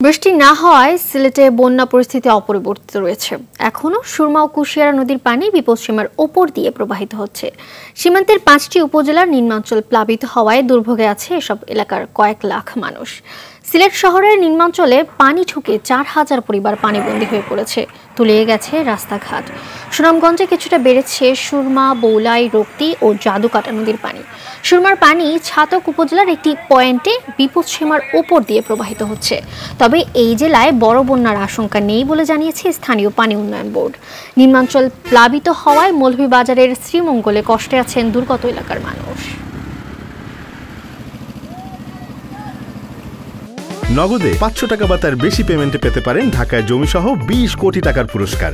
বৃষ্টি না হওয়ায় সিলেটে বন্যা পরিস্থিতি অপরিবর্তিত রয়েছে। এখনও সুরমা ও কুশিয়ারা নদীর পানি বিপদসীমার ওপর দিয়ে প্রবাহিত হচ্ছে। সীমান্তের 5টি উপজেলার নিম্নাঞ্চল প্লাবিত হওয়ায় দুর্ভোগে আছে এসব এলাকার কয়েক লাখ মানুষ। সিলেট শহরের নিম্নাঞ্চলে পানি ঢুকে 4000 পরিবার পানিবন্দী হয়ে পড়েছে, তলিয়ে গেছে রাস্তাঘাট। সুনামগঞ্জে কিছুটা বেড়েছে সুরমা, বৌলাই, রক্তি ও জাদুকাটা নদীর পানি। সুরমার পানি ছাতক উপজেলার একটি পয়েন্টে বিপদসীমার ওপর দিয়ে প্রবাহিত হচ্ছে। তবে এই জেলায় বড় বন্যার আশঙ্কা নেই বলে জানিয়েছে স্থানীয় পানি উন্নয়ন বোর্ড। নিম্নাঞ্চল প্লাবিত হওয়ায় মৌলভীবাজারের শ্রীমঙ্গলে কষ্টে আছেন দুর্গত এলাকার মানুষ। নগদে 500 টাকা বা তার বেশি পেমেন্টে পেতে পারেন ঢাকায় জমিসহ 20 কোটি টাকার পুরস্কার।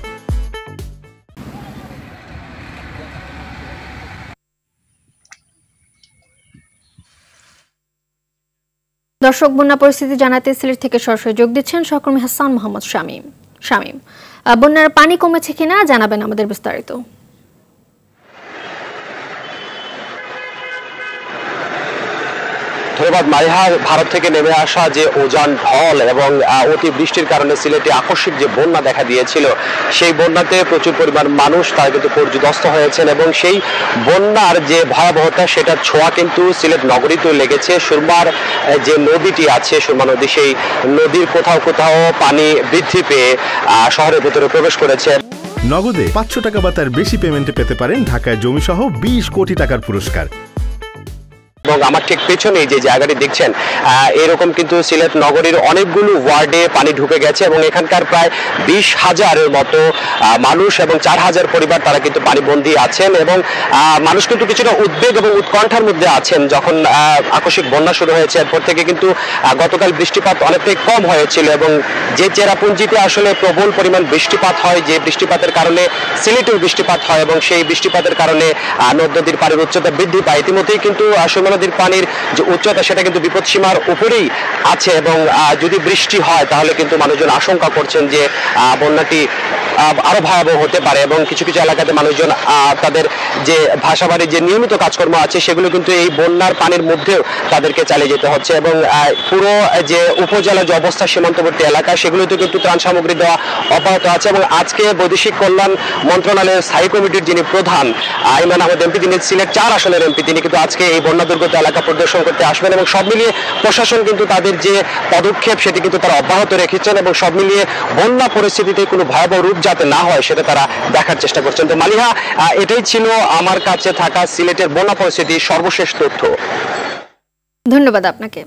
দর্শক, বন্যা পরিস্থিতি জানাতে সিলেট থেকে সরাসরি যোগ দিচ্ছেন সহকর্মী হাসান মোহাম্মদ শামীম। বন্যার পানি কমেছে কিনা জানাবেন আমাদের বিস্তারিত। ধন্যবাদ মারিহা। ভারত থেকে নেমে আসা যে উজান ঢল এবং অতি বৃষ্টির কারণে সিলেটে আকস্মিক যে বন্যা দেখা দিয়েছিল, সেই বন্যাতে প্রচুর পরিমাণ মানুষ তারা কিন্তু পর্যদস্ত হয়েছেন এবং সেই বন্যার যে ভয়াবহতা সেটার ছোঁয়া কিন্তু সিলেট নগরীতেও লেগেছে। সুরমার যে নদীটি আছে, সুরমা নদী, সেই নদীর কোথাও কোথাও পানি বৃদ্ধি পেয়ে শহরের ভেতরে প্রবেশ করেছে। নগদে 500 টাকা বা তার বেশি পেমেন্টে পেতে পারেন ঢাকায় জমিসহ 20 কোটি টাকার পুরস্কার। এবং আমার ঠিক পেছনে যে জায়গাটি দেখছেন, এরকম কিন্তু সিলেট নগরীর অনেকগুলো ওয়ার্ডে পানি ঢুকে গেছে এবং এখানকার প্রায় 20,000-এর মতো মানুষ এবং 4000 পরিবার তারা কিন্তু পানিবন্দী আছেন এবং মানুষ কিন্তু কিছুটা উদ্বেগ এবং উৎকণ্ঠার মধ্যে আছেন। যখন আকস্মিক বন্যা শুরু হয়েছে এরপর থেকে কিন্তু গতকাল বৃষ্টিপাত অনেকটাই কম হয়েছিল এবং যে চেরাপুঞ্জিতে আসলে প্রবল পরিমাণ বৃষ্টিপাত হয়, যে বৃষ্টিপাতের কারণে সিলেটেও বৃষ্টিপাত হয় এবং সেই বৃষ্টিপাতের কারণে নদ-নদীর পানির উচ্চতা বৃদ্ধি পায়। ইতিমধ্যেই কিন্তু নদীর পানির যে উচ্চতা সেটা কিন্তু বিপদসীমার উপরেই আছে এবং যদি বৃষ্টি হয় তাহলে কিন্তু মানুষজন আশঙ্কা করছেন যে বন্যাটি আরো ভয়াবহ হতে পারে এবং কিছু কিছু এলাকাতে মানুষজন তাদের যে ভাষাবাড়ির যে নিয়মিত কাজকর্ম আছে সেগুলো কিন্তু এই বন্যার পানির মধ্যেও তাদেরকে চালিয়ে যেতে হচ্ছে এবং পুরো যে উপজেলার যে অবস্থা সীমান্তবর্তী এলাকা সেগুলোতে কিন্তু ত্রাণ সামগ্রী দেওয়া অব্যাহত আছে এবং আজকে বৈদেশিক কল্যাণ মন্ত্রণালয়ের স্থায়ী কমিটির যিনি প্রধান ইমরান আহমেদ এমপি, তিনি সিলেট 4 আসনের এমপি, তিনি কিন্তু আজকে এই বন্যা দুর্গত এলাকা পরিদর্শন করতে আসবেন এবং সব মিলিয়ে প্রশাসন কিন্তু তাদের যে পদক্ষেপ সেটি কিন্তু তারা অব্যাহত রেখেছেন এবং সব মিলিয়ে বন্যা পরিস্থিতিতে কোনো ভয়াবহ রূপ যাতে না হয় সেটা তারা দেখার চেষ্টা করছেন। তো মালিহা, এটাই ছিল আমার কাছে থাকা সিলেটের বন্যা পরিস্থিতির সর্বশেষ তথ্য। ধন্যবাদ আপনাকে।